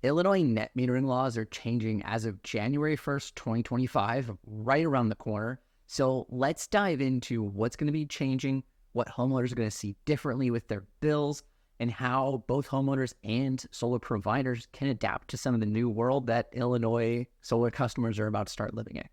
Illinois net metering laws are changing as of January 1st, 2025, right around the corner. So let's dive into what's going to be changing, what homeowners are going to see differently with their bills, and how both homeowners and solar providers can adapt to some of the new world that Illinois solar customers are about to start living in.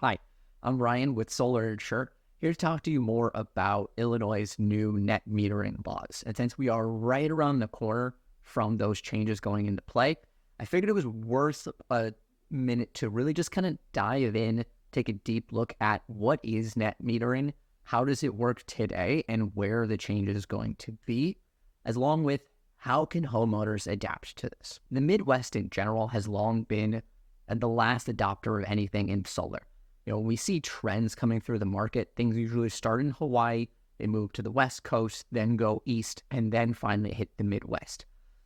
Hi, I'm Ryan with Solar Insure, here to talk to you more about Illinois' new net metering laws. And since we are right around the corner from those changes going into play, I figured it was worth a minute to really just kind of dive in, take a deep look at what is net metering, how does it work today, and where the change is going to be, as long with how can homeowners adapt to this. The Midwest in general has long been the last adopter of anything in solar. When we see trends coming through the market, things usually start in Hawaii, they move to the West Coast, then go east, and then finally hit the Midwest.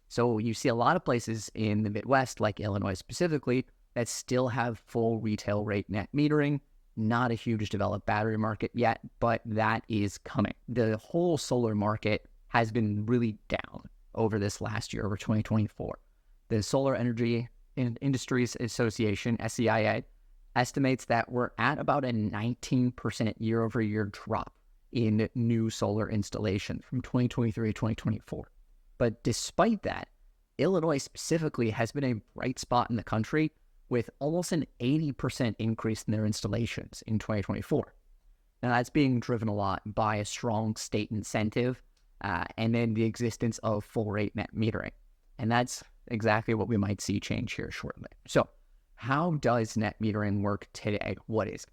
So you see a lot of places in the Midwest, like Illinois specifically, that still have full retail rate net metering. Not a huge developed battery market yet, but that is coming. The whole solar market has been really down over this last year, over 2024. The Solar Energy Industries Association, SEIA, estimates that we're at about a 19% year-over-year drop in new solar installation from 2023 to 2024. But despite that, Illinois specifically has been a bright spot in the country with almost an 80% increase in their installations in 2024. Now that's being driven a lot by a strong state incentive and then the existence of full rate net metering. And that's exactly what we might see change here shortly. So how does net metering work today? What is it?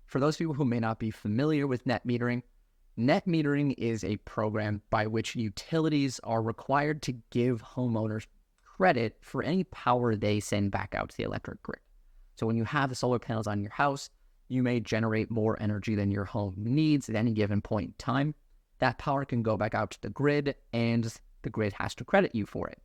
For those people who may not be familiar with net metering is a program by which utilities are required to give homeowners credit for any power they send back out to the electric grid. So when you have the solar panels on your house, you may generate more energy than your home needs at any given point in time. That power can go back out to the grid, and the grid has to credit you for it.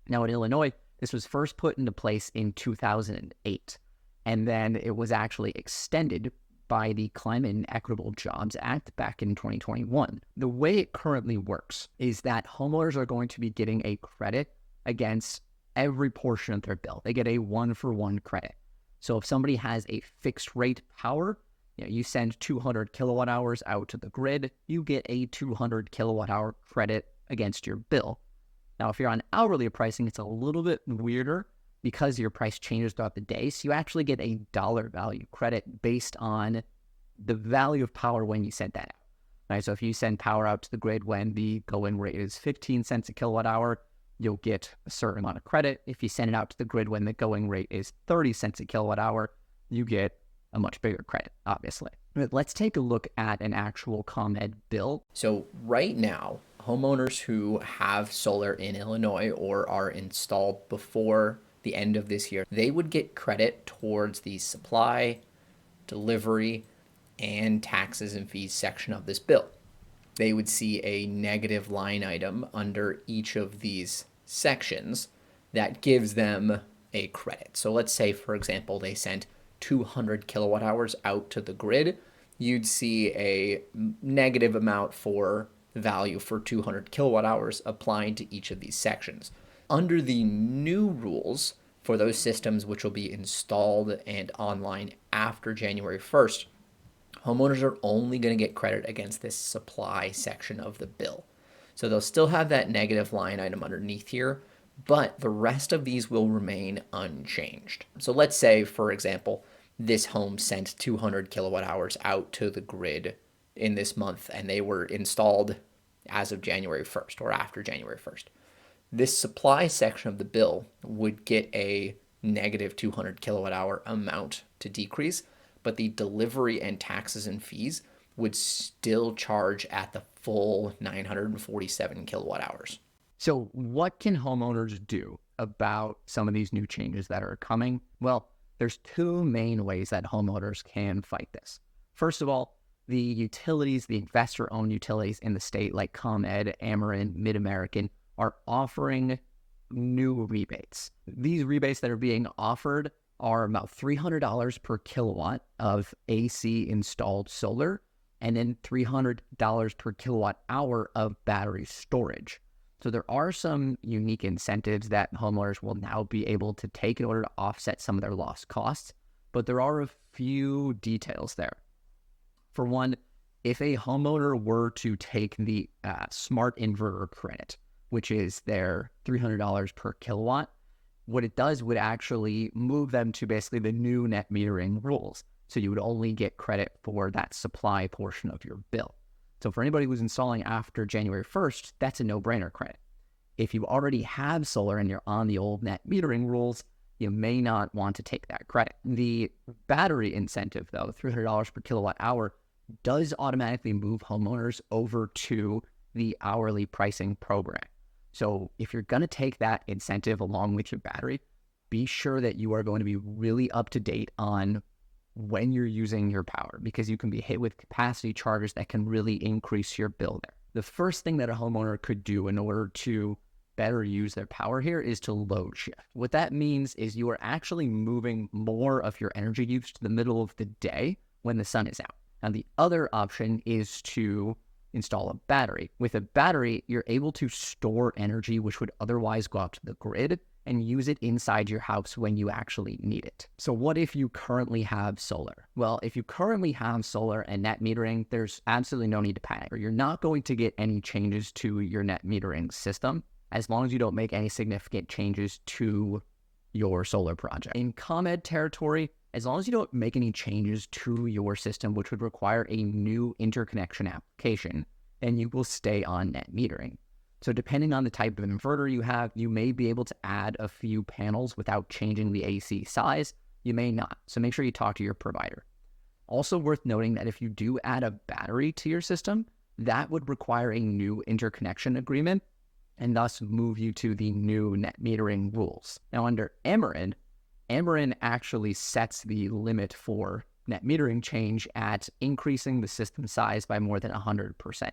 Now in Illinois, this was first put into place in 2008, and then it was actually extended by the Climate and Equitable Jobs Act back in 2021. The way it currently works is that homeowners are going to be getting a credit against every portion of their bill. They get a one-for-one credit. So if somebody has a fixed rate power, you send 200 kilowatt hours out to the grid, you get a 200 kilowatt hour credit against your bill. Now, if you're on hourly pricing, it's a little bit weirder because your price changes throughout the day. So you actually get a dollar value credit based on the value of power when you send that out. Right? So if you send power out to the grid when the going rate is 15 cents a kilowatt hour, you'll get a certain amount of credit. If you send it out to the grid when the going rate is 30 cents a kilowatt hour, you get a much bigger credit, obviously. But let's take a look at an actual ComEd bill. So right now, homeowners who have solar in Illinois or are installed before the end of this year, they would get credit towards the supply, delivery, and taxes and fees section of this bill. They would see a negative line item under each of these sections that gives them a credit. So let's say, for example, they sent 200 kilowatt hours out to the grid. You'd see a negative amount for value for 200 kilowatt hours applied to each of these sections. Under the new rules for those systems which will be installed and online after January 1st, homeowners are only going to get credit against this supply section of the bill. So they'll still have that negative line item underneath here, but the rest of these will remain unchanged. So let's say, for example, this home sent 200 kilowatt hours out to the grid in this month, and they were installed as of January 1st or after January 1st. This supply section of the bill would get a negative 200 kilowatt hour amount to decrease, but the delivery and taxes and fees would still charge at the full 947 kilowatt hours. So what can homeowners do about some of these new changes that are coming? Well, there's two main ways that homeowners can fight this. First of all, the utilities, the investor-owned utilities in the state like ComEd, Ameren, Mid-American are offering new rebates. These rebates that are being offered are about $300 per kilowatt of AC installed solar and then $300 per kilowatt hour of battery storage. So there are some unique incentives that homeowners will now be able to take in order to offset some of their lost costs, but there are a few details there. For one, if a homeowner were to take the smart inverter credit, which is their $300 per kilowatt, what it does would actually move them to basically the new net metering rules. So you would only get credit for that supply portion of your bill. So for anybody who's installing after January 1st, that's a no-brainer credit. If you already have solar and you're on the old net metering rules, you may not want to take that credit. The battery incentive, though, $300 per kilowatt hour, does automatically move homeowners over to the hourly pricing program. So if you're going to take that incentive along with your battery, be sure that you are going to be really up to date on when you're using your power, because you can be hit with capacity charges that can really increase your bill there. The first thing that a homeowner could do in order to better use their power here is to load shift. What that means is you are actually moving more of your energy use to the middle of the day when the sun is out. And the other option is to install a battery. With a battery, you're able to store energy which would otherwise go out to the grid and use it inside your house when you actually need it. So what if you currently have solar? Well, if you currently have solar and net metering, there's absolutely no need to panic. You're not going to get any changes to your net metering system as long as you don't make any significant changes to your solar project. In ComEd territory, as long as you don't make any changes to your system, which would require a new interconnection application, then you will stay on net metering. So depending on the type of inverter you have, you may be able to add a few panels without changing the AC size. You may not. So make sure you talk to your provider. Also worth noting that if you do add a battery to your system, that would require a new interconnection agreement and thus move you to the new net metering rules. Now under Ameren actually sets the limit for net metering change at increasing the system size by more than 100%.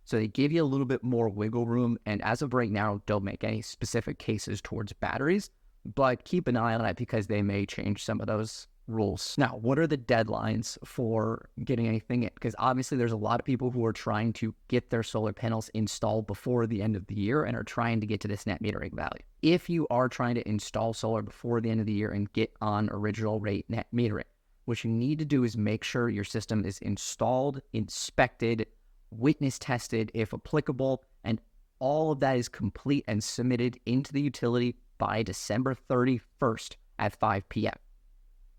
So they give you a little bit more wiggle room, and as of right now, don't make any specific cases towards batteries, but keep an eye on it because they may change some of those rules. Now, what are the deadlines for getting anything in? Because obviously there's a lot of people who are trying to get their solar panels installed before the end of the year and are trying to get to this net metering value. If you are trying to install solar before the end of the year and get on original rate net metering, what you need to do is make sure your system is installed, inspected, witness tested if applicable, and all of that is complete and submitted into the utility by December 31st at 5 p.m.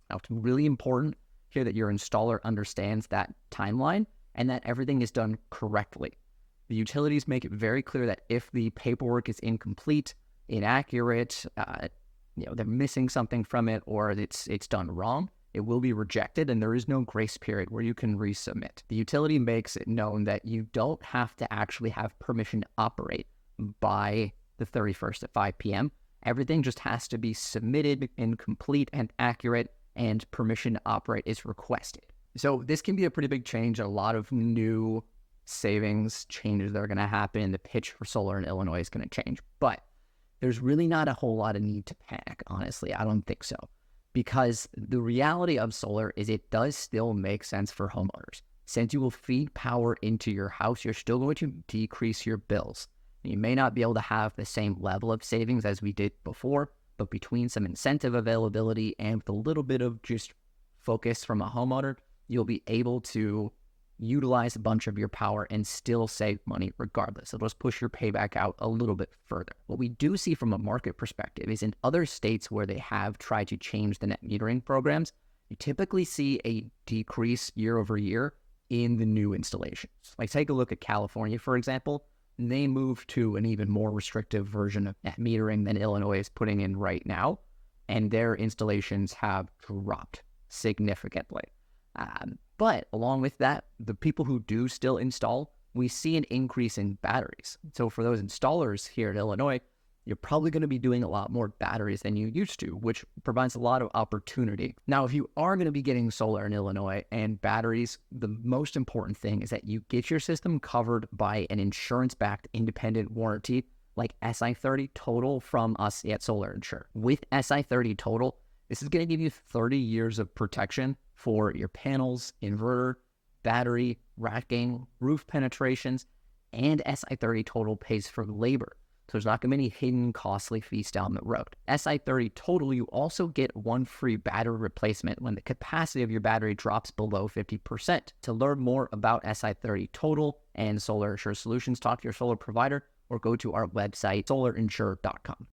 Now, it's really important here that your installer understands that timeline and that everything is done correctly. The utilities make it very clear that if the paperwork is incomplete, inaccurate, they're missing something from it, or it's done wrong, it will be rejected, and there is no grace period where you can resubmit. The utility makes it known that you don't have to actually have permission to operate by the 31st at 5 p.m. Everything just has to be submitted and complete and accurate, and permission to operate is requested. So this can be a pretty big change. A lot of new savings changes that are going to happen. The pitch for solar in Illinois is going to change, but there's really not a whole lot of need to panic, honestly. I don't think so. Because the reality of solar is it does still make sense for homeowners. Since you will feed power into your house, you're still going to decrease your bills. You may not be able to have the same level of savings as we did before, but between some incentive availability and with a little bit of just focus from a homeowner, you'll be able to utilize a bunch of your power and still save money regardless. It'll just push your payback out a little bit further. What we do see from a market perspective is in other states where they have tried to change the net metering programs, you typically see a decrease year over year in the new installations. Like take a look at California, for example. They moved to an even more restrictive version of net metering than Illinois is putting in right now, and their installations have dropped significantly. But along with that, the people who do still install, we see an increase in batteries. So for those installers here in Illinois, you're probably going to be doing a lot more batteries than you used to, which provides a lot of opportunity. Now, if you are going to be getting solar in Illinois and batteries, the most important thing is that you get your system covered by an insurance-backed independent warranty like SI30 Total from us at Solar Insure. With SI30 Total, this is going to give you 30 years of protection for your panels, inverter, battery, racking, roof penetrations, and SI30 Total pays for labor. So there's not going to be any hidden costly fees down the road. SI30 Total, you also get one free battery replacement when the capacity of your battery drops below 50%. To learn more about SI30 Total and Solar Insure Solutions, talk to your solar provider or go to our website, solarinsure.com.